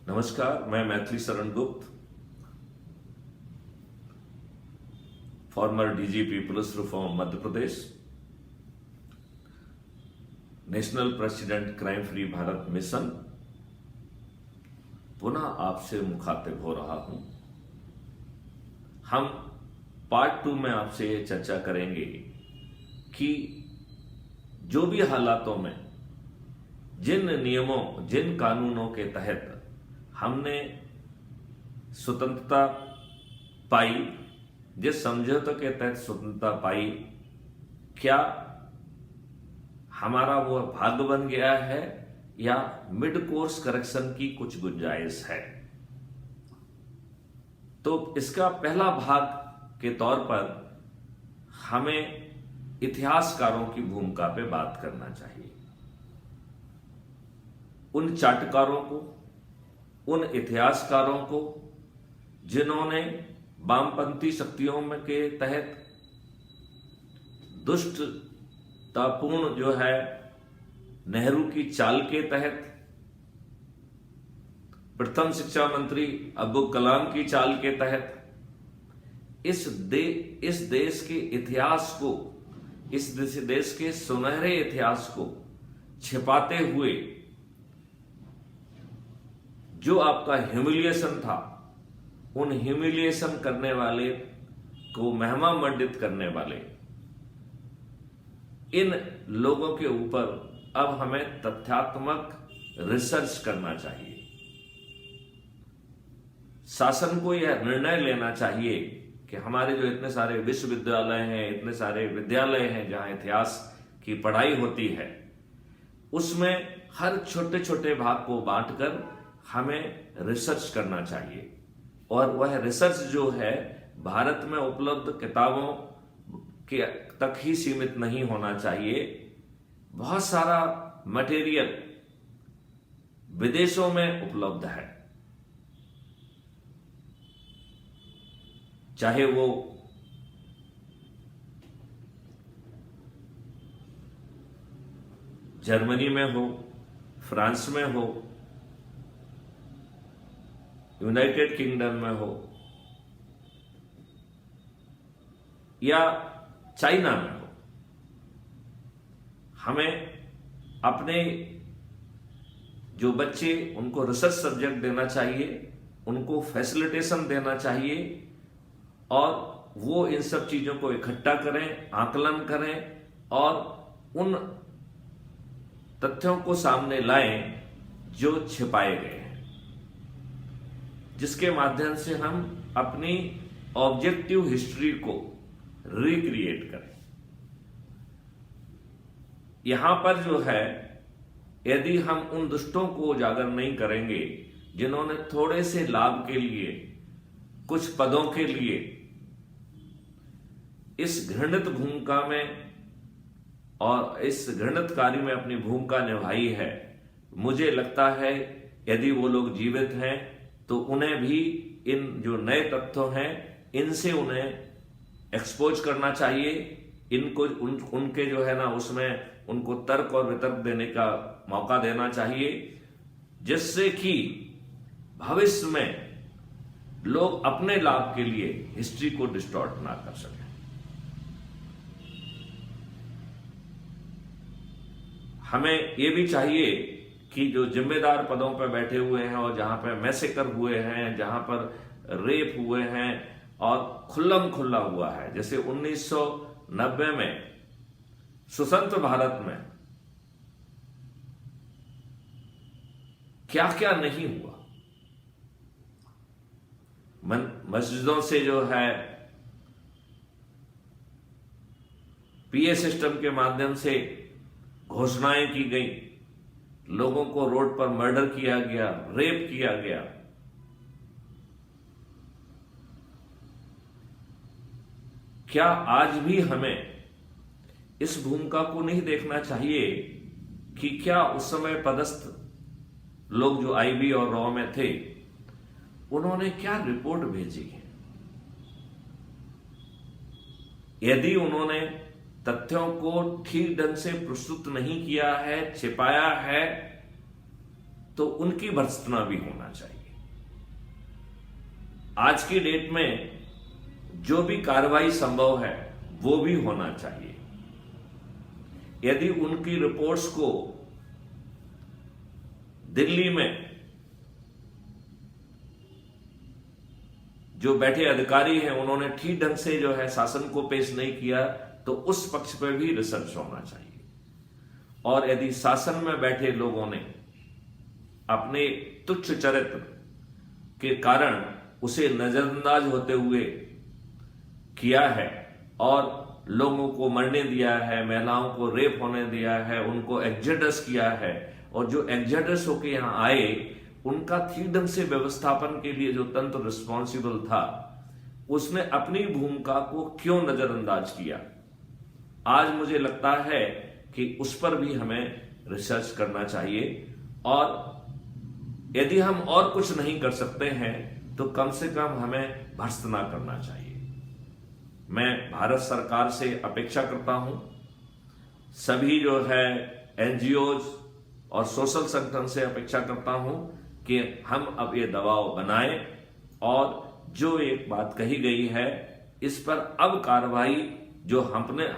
नमस्कार, मैं Maithili Sharan Gupt, former DGP police reform Madhya Pradesh, national president crime free Bharat mission, पुनः आपसे मुखातिब हो रहा हूं। हम पार्ट 2 में आपसे ये चर्चा करेंगे कि जो भी हालातों में जिन नियमों, जिन कानूनों के तहत हमने स्वतंत्रता पाई, जिस समझौते के तहत स्वतंत्रता पाई, क्या हमारा वो भाग्य बन गया है या मिड कोर्स करेक्शन की कुछ गुंजाइश है। तो इसका पहला भाग के तौर पर हमें इतिहासकारों की भूमिका पे बात करना चाहिए। उन चाटुकारों को, उन इतिहासकारों को जिन्होंने वामपंथी शक्तियों में के तहत दुष्टतापूर्ण जो है नेहरू की चाल के तहत, प्रथम शिक्षा मंत्री अब्दुल कलाम की चाल के तहत इस देश के इतिहास को, इस देश के सुनहरे इतिहास को छिपाते हुए जो आपका ह्यूमिलिएशन था, उन ह्यूमिलिएशन करने वाले को महिमा मंडित करने वाले इन लोगों के ऊपर अब हमें तथ्यात्मक रिसर्च करना चाहिए। शासन को यह निर्णय लेना चाहिए कि हमारे जो इतने सारे विश्वविद्यालय हैं, इतने सारे विद्यालय हैं जहां इतिहास की पढ़ाई होती है, उसमें हर छोटे छोटे भाग को बांटकर हमें रिसर्च करना चाहिए। और वह रिसर्च जो है भारत में उपलब्ध किताबों के तक ही सीमित नहीं होना चाहिए। बहुत सारा मटेरियल विदेशों में उपलब्ध है, चाहे वो जर्मनी में हो, फ्रांस में हो, यूनाइटेड किंगडम में हो या चाइना में हो। हमें अपने जो बच्चे, उनको रिसर्च सब्जेक्ट देना चाहिए, उनको फैसिलिटेशन देना चाहिए और वो इन सब चीजों को इकट्ठा करें, आकलन करें और उन तथ्यों को सामने लाएं जो छिपाए गए हैं, जिसके माध्यम से हम अपनी ऑब्जेक्टिव हिस्ट्री को रिक्रिएट करें। यहां पर जो है, यदि हम उन दुष्टों को उजागर नहीं करेंगे जिन्होंने थोड़े से लाभ के लिए, कुछ पदों के लिए इस घृणित भूमिका में और इस घृणित कार्य में अपनी भूमिका निभाई है, मुझे लगता है यदि वो लोग जीवित हैं तो उन्हें भी इन जो नए तथ्यों हैं इनसे उन्हें एक्सपोज करना चाहिए। इनको उनके जो है ना, उसमें उनको तर्क और वितर्क देने का मौका देना चाहिए, जिससे कि भविष्य में लोग अपने लाभ के लिए हिस्ट्री को डिस्टॉर्ट ना कर सकें। हमें यह भी चाहिए कि जो जिम्मेदार पदों पर बैठे हुए हैं और जहां पर मैसेकर हुए हैं, जहां पर रेप हुए हैं और खुल्लम खुल्ला हुआ है, जैसे 1990 में स्वतंत्र भारत में क्या क्या नहीं हुआ। मस्जिदों से जो है पीए सिस्टम के माध्यम से घोषणाएं की गई, लोगों को रोड पर मर्डर किया गया, रेप किया गया। क्या आज भी हमें इस भूमिका को नहीं देखना चाहिए कि क्या उस समय पदस्थ लोग जो आईबी और रॉ में थे, उन्होंने क्या रिपोर्ट भेजी है? यदि उन्होंने तथ्यों को ठीक ढंग से प्रस्तुत नहीं किया है, छिपाया है, तो उनकी भर्त्सना भी होना चाहिए। आज की डेट में जो भी कार्रवाई संभव है वो भी होना चाहिए। यदि उनकी रिपोर्ट्स को दिल्ली में जो बैठे अधिकारी हैं उन्होंने ठीक ढंग से जो है शासन को पेश नहीं किया, तो उस पक्ष पर भी रिसर्च होना चाहिए। और यदि शासन में बैठे लोगों ने अपने तुच्छ चरित्र के कारण उसे नजरअंदाज होते हुए किया है और लोगों को मरने दिया है, महिलाओं को रेप होने दिया है, उनको एक्जेडस किया है, और जो एक्जेडस होके यहां आए उनका ठीक ढंग से व्यवस्थापन के लिए जो तंत्र रिस्पॉन्सिबल था उसने अपनी भूमिका को क्यों नजरअंदाज किया, आज मुझे लगता है कि उस पर भी हमें रिसर्च करना चाहिए। और यदि हम और कुछ नहीं कर सकते हैं तो कम से कम हमें भर्त्सना करना चाहिए। मैं भारत सरकार से अपेक्षा करता हूं, सभी जो है एनजीओज और सोशल संगठन से अपेक्षा करता हूं कि हम अब ये दबाव बनाएं और जो एक बात कही गई है इस पर अब कार्रवाई जो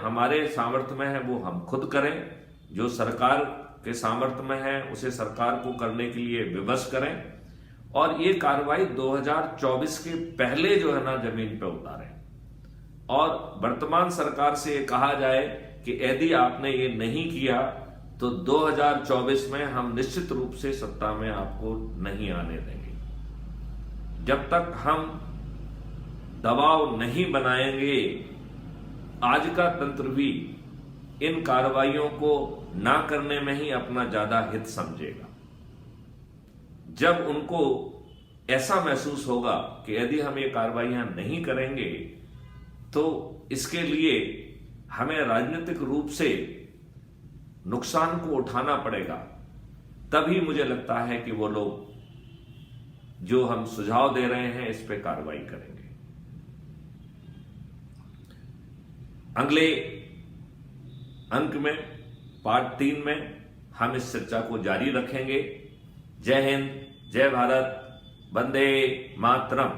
हमारे सामर्थ्य में है वो हम खुद करें, जो सरकार के सामर्थ्य में है उसे सरकार को करने के लिए विवश करें, और ये कार्रवाई 2024 के पहले जो है ना जमीन पे उतारें। और वर्तमान सरकार से ये कहा जाए कि यदि आपने ये नहीं किया तो 2024 में हम निश्चित रूप से सत्ता में आपको नहीं आने देंगे। जब तक हम दबाव नहीं बनाएंगे, आज का तंत्र भी इन कार्रवाइयों को ना करने में ही अपना ज्यादा हित समझेगा। जब उनको ऐसा महसूस होगा कि यदि हम ये कार्रवाइयां नहीं करेंगे तो इसके लिए हमें राजनीतिक रूप से नुकसान को उठाना पड़ेगा, तभी मुझे लगता है कि वो लोग जो हम सुझाव दे रहे हैं इस पे कार्रवाई करेंगे। अगले अंक में पार्ट 3 में हम इस चर्चा को जारी रखेंगे। जय हिंद, जय भारत, वंदे मातरम।